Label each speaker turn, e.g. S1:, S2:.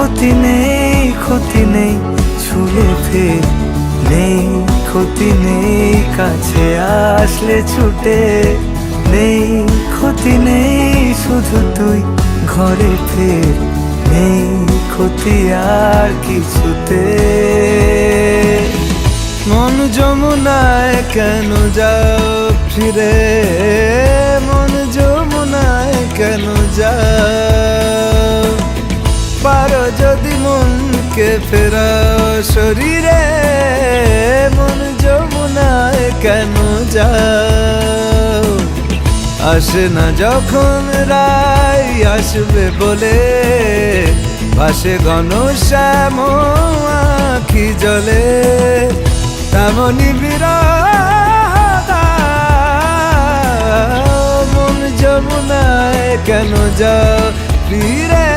S1: ক্ষতি নেই ছুঁয়ে ফের, নেই ক্ষতি নেই কাছে আসলে ছুটে, নেই ক্ষতি নেই শুধু তুই ঘরে ফের, নেই ক্ষতি আর কিছুতে। মন যমুনায় কেন যাও ফিরে, মন যমুনায় কেন যাও, পারো যদি মনকে ফেরাও শরীরে, মন যমুনায় কেন যাও। আসে না যখন রাই আসবে বলে, পাশে ঘন শ্যাম আখি জলে, তেমনি বিরহ মন যমুনায় কেন যাও ফিরে।